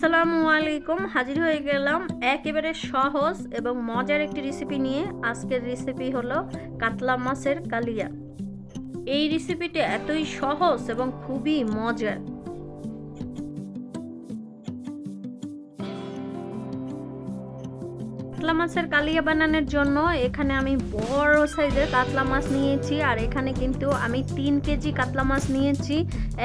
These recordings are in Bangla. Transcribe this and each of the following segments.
আসসালামু আলাইকুম। হাজির হয়ে গেলাম একেবারে সহজ এবং মজার একটি রেসিপি নিয়ে। আজকের রেসিপি হলো কাতলা মাছের কালিয়া। এই রেসিপিটা এতই সহজ এবং খুবই মজার। কাতলা মাছের কালিয়া বানানোর জন্য এখানে আমি বড় সাইজের কাতলা মাছ নিয়েছি, আর এখানে কিন্তু আমি 3 কেজি কাতলা মাছ নিয়েছি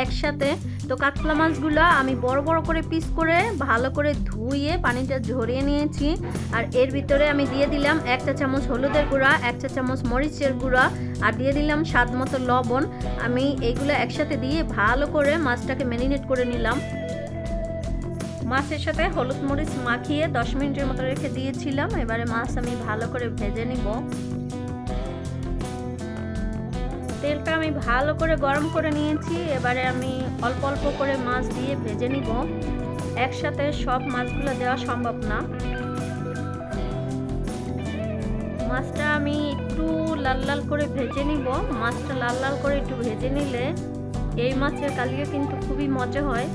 একসাথে। তো কাতলা মাছগুলো আমি বড় বড় করে পিস করে ভালো করে ধুয়ে পানিটা ঝরিয়ে নিয়েছি। আর এর ভিতরে আমি দিয়ে দিলাম 1 চা চামচ হলুদের গুঁড়া, 1 চা চামচ মরিচের গুঁড়া, আর দিয়ে দিলাম স্বাদ মতো লবণ। আমি এইগুলো একসাথে দিয়ে ভালো করে মাছটাকে ম্যারিনেট করে নিলাম। মাছের সাথে হলুদ মরিচ মাখিয়ে 10 মিনিটের মতো রেখে দিয়েছিলাম। এবারে মাছ আমি ভালো করে ভেজে নিব। তেলটা আমি ভালো করে গরম করে নিয়েছি। এবারে আমি অল্প অল্প করে মাছ দিয়ে ভেজে নিব। একসাথে সব মাছগুলো দেওয়া সম্ভব না। মাছটা আমি একটু লাল লাল করে ভেজে নিব। মাছটা লাল লাল করে একটু ভেজে নিলে এই মাছের কালিয়া কিন্তু খুবই মজা হয়।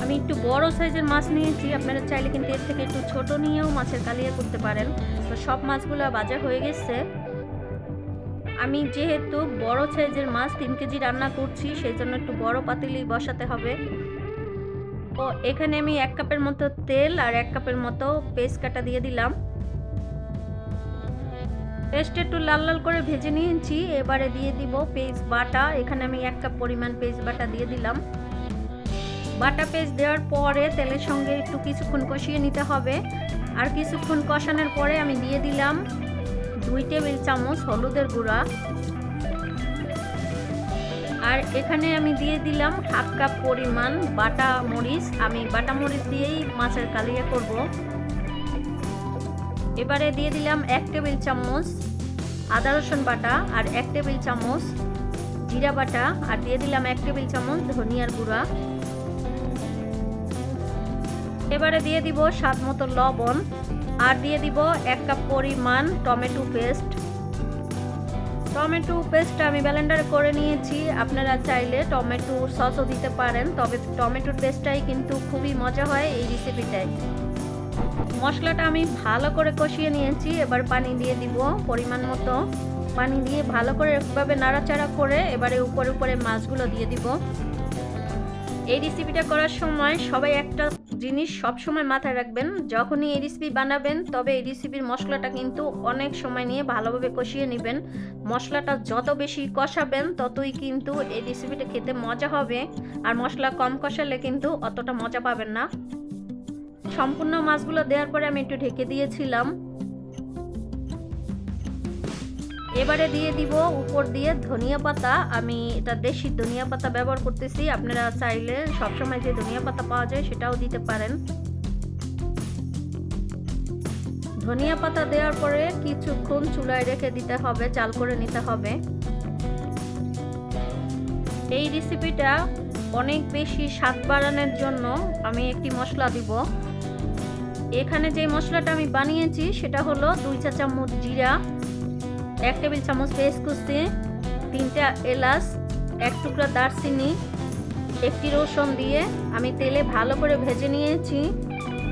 আমি একটু বড় সাইজের মাছ নিয়েছি, আপনারা চাইলে কিন্তু এর থেকে একটু ছোট নিয়েও মাছের কালিয়া করতে পারেন। তো সব মাছগুলো ভাজা হয়ে গেছে। আমি যেহেতু বড় সাইজের মাছ 3 কেজি রান্না করছি, সেই জন্য একটু বড় পাতিলি বসাতে হবে। তো এখানে আমি 1 কাপের মতো তেল আর 1 কাপের মতো পেস্ট কাটা দিয়ে দিলাম। পেস্ট একটু লাল লাল করে ভেজে নিয়েছি। এবারে দিয়ে দিব পেস্ট বাটা। এখানে আমি 1 কাপ পরিমাণ পেস্ট বাটা দিয়ে দিলাম। বাটা পেস্ট দেওয়ার পরে তেলের সঙ্গে একটু কিছুক্ষণ কষিয়ে নিতে হবে। আর কিছুক্ষণ কষানোর পরে আমি দিয়ে দিলাম 2 টেবিল চামচ হলুদের গুঁড়া। আর এখানে আমি দিয়ে দিলাম 1/2 কাপ পরিমাণ বাটা মরিচ। আমি বাটা মরিচ দিয়েই মাছের কালিয়া করব। এবারে দিয়ে দিলাম 1 টেবিল চামচ আদা রসুন বাটা, আর 1 টেবিল চামচ জিরা বাটা, আর দিয়ে দিলাম 1 টেবিল চামচ ধনিয়ার গুঁড়া। এবারে দিয়ে দিব স্বাদ মতো লবণ, আর দিয়ে দিব 1 কাপ পরিমাণ টমেটো পেস্ট। টমেটো পেস্টটা আমি ব্লেন্ডারে করে নিয়েছি। আপনারা চাইলে টমেটো সসও দিতে পারেন, তবে টমেটোর পেস্টটাই কিন্তু খুবই মজা হয় এই রেসিপিটায়। মশলাটা আমি ভালো করে কষিয়ে নিয়েছি। এবার পানি দিয়ে দিব পরিমাণ মতো। পানি দিয়ে ভালো করে এভাবে নাড়াচাড়া করে এবারে উপরে উপরে মাছগুলো দিয়ে দিব। এই রেসিপিটা করার সময় সবাই একটা জিনিস সবসময় মাথায় রাখবেন, যখনই এই রেসিপি বানাবেন তবে এই রেসিপির মশলাটা কিন্তু অনেক সময় নিয়ে ভালোভাবে কষিয়ে নেবেন। মশলাটা যত বেশি কষাবেন ততই কিন্তু এই রেসিপিটা খেতে মজা হবে, আর মশলা কম কষালে কিন্তু অতটা মজা পাবেন না। সম্পূর্ণ মাছগুলো দেওয়ার পরে আমি একটু ঢেকে দিয়েছিলাম। এবারে দিয়ে দিব উপর দিয়ে ধনিয়া পাতা। আমি এটা দেশি ধনিয়া পাতা ব্যবহার করতেছি, আপনারা চাইলে সবসময় যে ধনিয়া পাতা পাওয়া যায় সেটাও দিতে পারেন। ধনিয়া পাতা দেওয়ার পরে কিছুক্ষণ চুলায় রেখে দিতে হবে, জাল করে নিতে হবে। এই রেসিপিটা অনেক বেশি স্বাদ বাড়ানোর জন্য আমি একটি মশলা দিব। এখানে যে মশলাটা আমি বানিয়েছি সেটা হলো 2 চা চামচ জিরা, 1 টেবিল চামচ পেঁয়াজ কুচি, 3টা এলাচ, 1 টুকরা দারচিনি, 1টি রসুন দিয়ে আমি তেলে ভালো করে ভেজে নিয়েছি।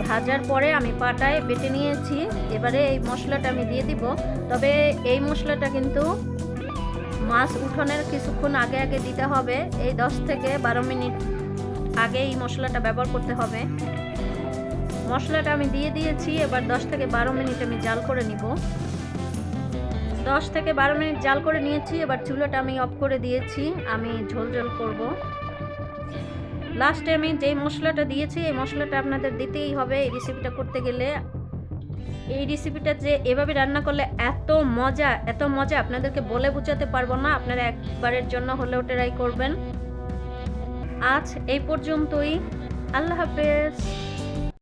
ভাজার পরে আমি পাটায় বেটে নিয়েছি। এবারে এই মশলাটা আমি দিয়ে দিব। তবে এই মশলাটা কিন্তু মাছ উঠানোর কিছুক্ষণ আগে আগে দিতে হবে। এই 10 থেকে 12 মিনিট আগে এই মশলাটা ব্যবহার করতে হবে। মশলাটা আমি দিয়ে দিয়েছি। এবার 10 থেকে 12 মিনিট আমি জাল করে নিব। 10 থেকে 12 মিনিট জাল করে নিয়েছি। এবার চুলাটা আমি অফ করে দিয়েছি। আমি ঝোল ঝোল করব। লাস্টে আমি যেই মশলাটা দিয়েছি এই মশলাটা আপনাদের দিতেই হবে এই রেসিপিটা করতে গেলে। এই রেসিপিটা যে এভাবে রান্না করলে এত মজা আপনাদেরকে বলে বোঝাতে পারবো না। আপনারা একবারের জন্য হলেও ট্রাই করবেন। আজ এই পর্যন্তই। আল্লাহ হাফেজ।